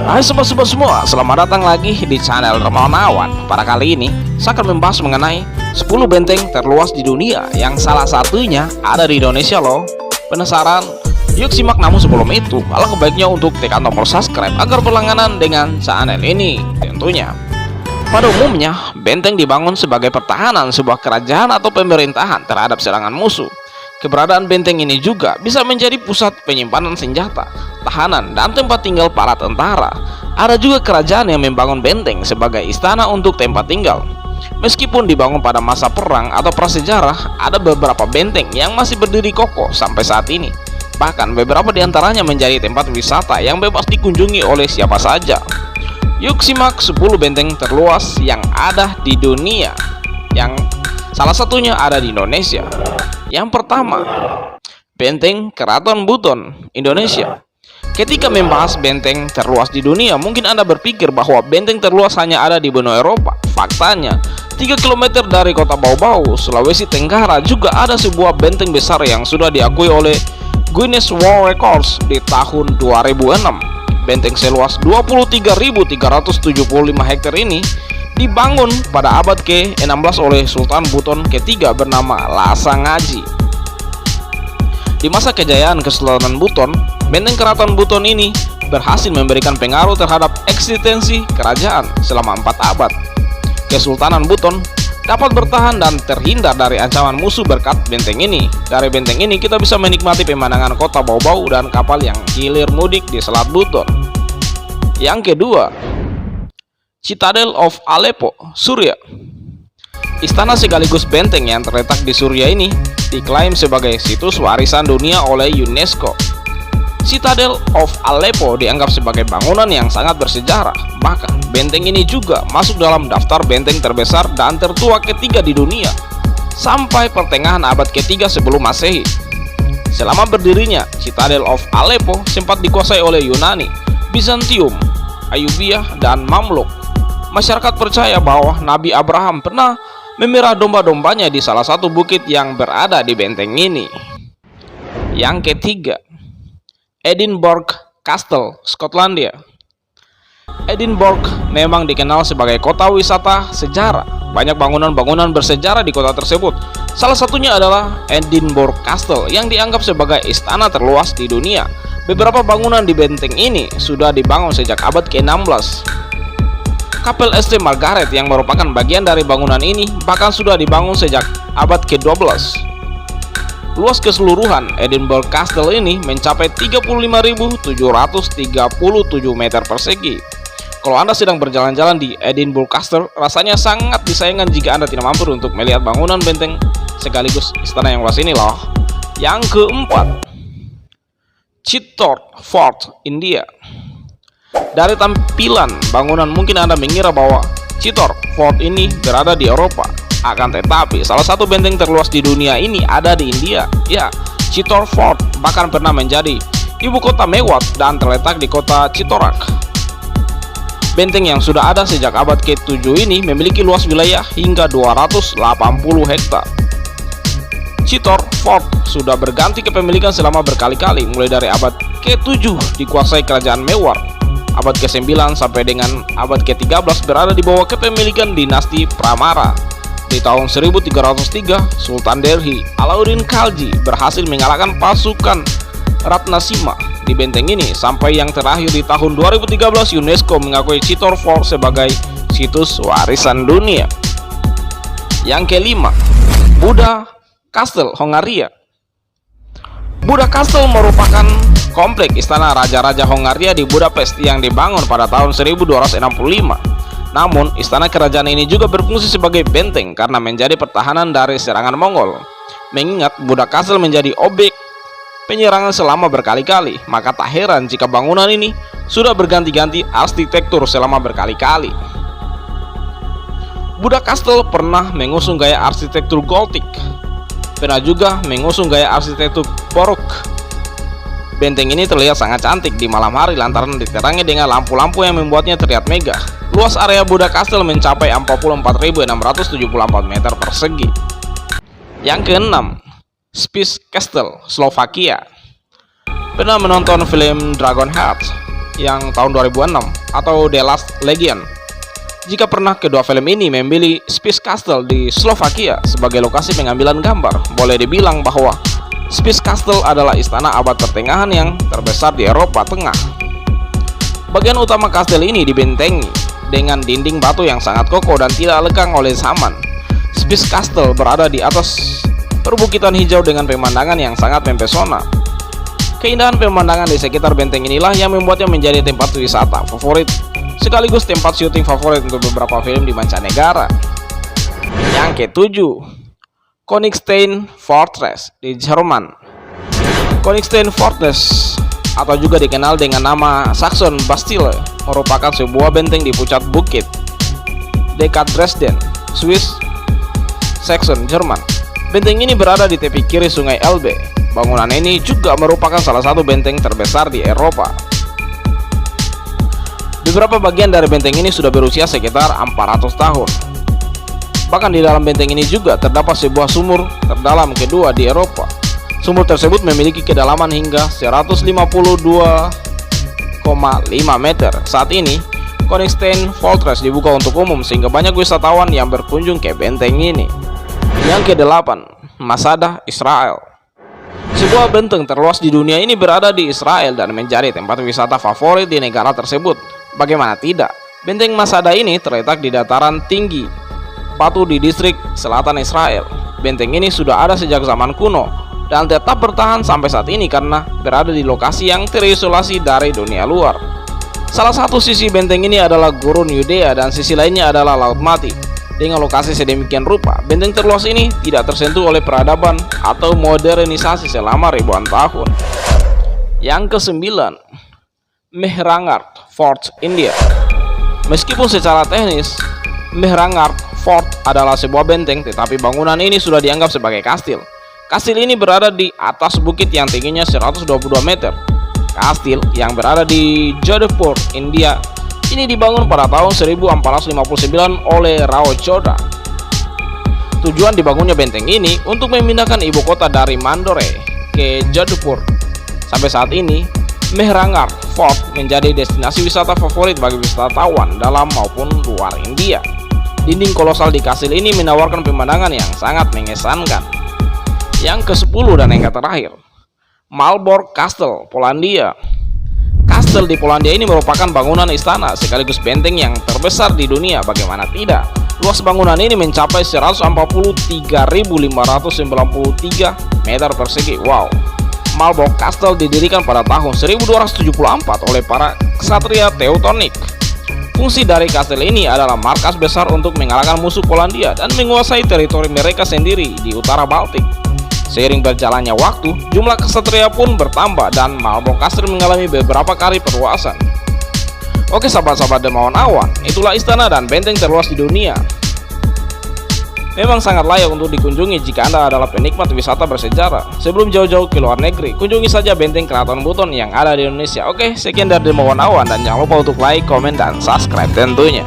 Hai sobat-sobat semua, selamat datang lagi di channel Remawan. Pada kali ini, saya akan membahas mengenai 10 benteng terluas di dunia yang salah satunya ada di Indonesia loh. Penasaran? Yuk simak, namun sebelum itu, alangkah baiknya untuk tekan tombol subscribe agar berlangganan dengan channel ini tentunya. Pada umumnya, benteng dibangun sebagai pertahanan sebuah kerajaan atau pemerintahan terhadap serangan musuh. Keberadaan benteng ini juga bisa menjadi pusat penyimpanan senjata, tahanan, dan tempat tinggal para tentara. Ada juga kerajaan yang membangun benteng sebagai istana untuk tempat tinggal. Meskipun dibangun pada masa perang atau prasejarah, ada beberapa benteng yang masih berdiri kokoh sampai saat ini. Bahkan beberapa di antaranya menjadi tempat wisata yang bebas dikunjungi oleh siapa saja. Yuk simak 10 benteng terluas yang ada di dunia, yang salah satunya ada di Indonesia. Yang pertama, Benteng Keraton Buton, Indonesia. Ketika membahas benteng terluas di dunia, mungkin Anda berpikir bahwa benteng terluas hanya ada di benua Eropa. Faktanya, 3 km dari kota Bau-Bau, Sulawesi Tenggara juga ada sebuah benteng besar yang sudah diakui oleh Guinness World Records di tahun 2006. Benteng seluas 23.375 hektar ini dibangun pada abad ke-16 oleh Sultan Buton ketiga bernama Lasa Ngaji. Di masa kejayaan Kesultanan Buton, benteng Keraton Buton ini berhasil memberikan pengaruh terhadap eksistensi kerajaan selama 4 abad. Kesultanan Buton dapat bertahan dan terhindar dari ancaman musuh berkat benteng ini. Dari benteng ini kita bisa menikmati pemandangan kota Bau-Bau dan kapal yang hilir mudik di Selat Buton. Yang kedua, Citadel of Aleppo, Suriah. Istana sekaligus benteng yang terletak di Suriah ini diklaim sebagai situs warisan dunia oleh UNESCO. Citadel of Aleppo dianggap sebagai bangunan yang sangat bersejarah. Bahkan benteng ini juga masuk dalam daftar benteng terbesar dan tertua ketiga di dunia sampai pertengahan abad ketiga sebelum Masehi. Selama berdirinya, Citadel of Aleppo sempat dikuasai oleh Yunani, Bizantium, Ayubiyah, dan Mamluk. Masyarakat percaya bahwa Nabi Abraham pernah memerah domba-dombanya di salah satu bukit yang berada di benteng ini. Yang ketiga, Edinburgh Castle, Skotlandia. Edinburgh memang dikenal sebagai kota wisata sejarah. Banyak bangunan-bangunan bersejarah di kota tersebut. Salah satunya adalah Edinburgh Castle yang dianggap sebagai istana terluas di dunia. Beberapa bangunan di benteng ini sudah dibangun sejak abad ke-16. Kapel St. Margaret yang merupakan bagian dari bangunan ini bahkan sudah dibangun sejak abad ke-12. Luas keseluruhan Edinburgh Castle ini mencapai 35.737 meter persegi. Kalau Anda sedang berjalan-jalan di Edinburgh Castle, rasanya sangat disayangkan jika Anda tidak mampir untuk melihat bangunan benteng sekaligus istana yang luas ini loh. Yang keempat, Chittor Fort, India. Dari tampilan bangunan mungkin Anda mengira bahwa Chittor Fort ini berada di Eropa. Akan tetapi, salah satu benteng terluas di dunia ini ada di India. Ya, Chittor Fort bahkan pernah menjadi ibu kota Mewat dan terletak di kota Chittorak. Benteng yang sudah ada sejak abad ke-7 ini memiliki luas wilayah hingga 280 hektar. Chittor Fort sudah berganti kepemilikan selama berkali-kali, mulai dari abad ke-7 dikuasai kerajaan Mewar. Abad ke-9 sampai dengan abad ke-13 berada di bawah kepemilikan dinasti Pramara. Di tahun 1303, Sultan Delhi Alauddin Khalji berhasil mengalahkan pasukan Ratnasima di benteng ini, sampai yang terakhir di tahun 2013 UNESCO mengakui Chittor Fort sebagai situs warisan dunia. Yang kelima, Buddha Castle, Hongaria. Buddha Castle merupakan komplek istana Raja-Raja Hongaria di Budapest yang dibangun pada tahun 1265. Namun, istana kerajaan ini juga berfungsi sebagai benteng karena menjadi pertahanan dari serangan Mongol. Mengingat Buddha Castle menjadi objek penyerangan selama berkali-kali, maka tak heran jika bangunan ini sudah berganti-ganti arsitektur selama berkali-kali. Buddha Castle pernah mengusung gaya arsitektur Gothic, pernah juga mengusung gaya arsitektur Baroque. Benteng ini terlihat sangat cantik di malam hari lantaran diterangi dengan lampu-lampu yang membuatnya terlihat megah. Luas area Buddha Castle mencapai 44.674 meter persegi. Yang keenam, Spiš Castle, Slovakia. Pernah menonton film Dragon Heart? yang tahun 2006 atau The Last Legion. Jika pernah, kedua film ini memilih Spiš Castle di Slovakia sebagai lokasi pengambilan gambar. Boleh dibilang bahwa Spiš Castle adalah istana abad pertengahan yang terbesar di Eropa Tengah. Bagian utama kastil ini dibentengi dengan dinding batu yang sangat kokoh dan tidak lekang oleh zaman. Spiš Castle berada di atas perbukitan hijau dengan pemandangan yang sangat mempesona. Keindahan pemandangan di sekitar benteng inilah yang membuatnya menjadi tempat wisata favorit sekaligus tempat syuting favorit untuk beberapa film di mancanegara. Yang ketujuh, Königstein Fortress di Jerman. Königstein Fortress atau juga dikenal dengan nama Saxon Bastille merupakan sebuah benteng di puncak bukit dekat Dresden, Swiss, Saxon, Jerman. Benteng ini berada di tepi kiri sungai Elbe. Bangunan ini juga merupakan salah satu benteng terbesar di Eropa. Beberapa bagian dari benteng ini sudah berusia sekitar 400 tahun. Bahkan di dalam benteng ini juga terdapat sebuah sumur terdalam kedua di Eropa. Sumur tersebut memiliki kedalaman hingga 152,5 meter. Saat ini, Königstein Fortress dibuka untuk umum sehingga banyak wisatawan yang berkunjung ke benteng ini. Yang kedelapan, Masada, Israel. Sebuah benteng terluas di dunia ini berada di Israel dan menjadi tempat wisata favorit di negara tersebut. Bagaimana tidak? Benteng Masada ini terletak di dataran tinggi batu di distrik selatan Israel. Benteng ini sudah ada sejak zaman kuno dan tetap bertahan sampai saat ini karena berada di lokasi yang terisolasi dari dunia luar. Salah satu sisi benteng ini adalah gurun Yudea dan sisi lainnya adalah Laut Mati. Dengan lokasi sedemikian rupa, benteng terluas ini tidak tersentuh oleh peradaban atau modernisasi selama ribuan tahun. Yang kesembilan, Mehrangarh Fort, India. Meskipun secara teknis Mehrangarh Fort adalah sebuah benteng, tetapi bangunan ini sudah dianggap sebagai kastil. Kastil ini berada di atas bukit yang tingginya 122 meter. Kastil yang berada di Jodhpur, India, ini dibangun pada tahun 1459 oleh Rao Chowdhury. Tujuan dibangunnya benteng ini untuk memindahkan ibu kota dari Mandore ke Jodhpur. Sampai saat ini, Mehrangarh Fort menjadi destinasi wisata favorit bagi wisatawan dalam maupun luar India. Dinding kolosal di kastil ini menawarkan pemandangan yang sangat mengesankan. Yang ke-10 dan yang terakhir, Malbork Castle, Polandia. Kastil di Polandia ini merupakan bangunan istana sekaligus benteng yang terbesar di dunia. Bagaimana tidak? Luas bangunan ini mencapai 143.593 meter persegi. Wow. Malbork Castle didirikan pada tahun 1274 oleh para ksatria Teutonic. Fungsi dari kastil ini adalah markas besar untuk mengalahkan musuh Polandia dan menguasai teritori mereka sendiri di utara Baltik. Seiring berjalannya waktu, jumlah ksatria pun bertambah dan Malbork Castle mengalami beberapa kali perluasan. Oke sahabat-sahabat Dermawan Awan, itulah istana dan benteng terluas di dunia. Memang sangat layak untuk dikunjungi jika Anda adalah penikmat wisata bersejarah. Sebelum jauh-jauh ke luar negeri, kunjungi saja benteng Keraton Buton yang ada di Indonesia. Oke, sekian dari Dermawan Awan dan jangan lupa untuk like, komen, dan subscribe tentunya.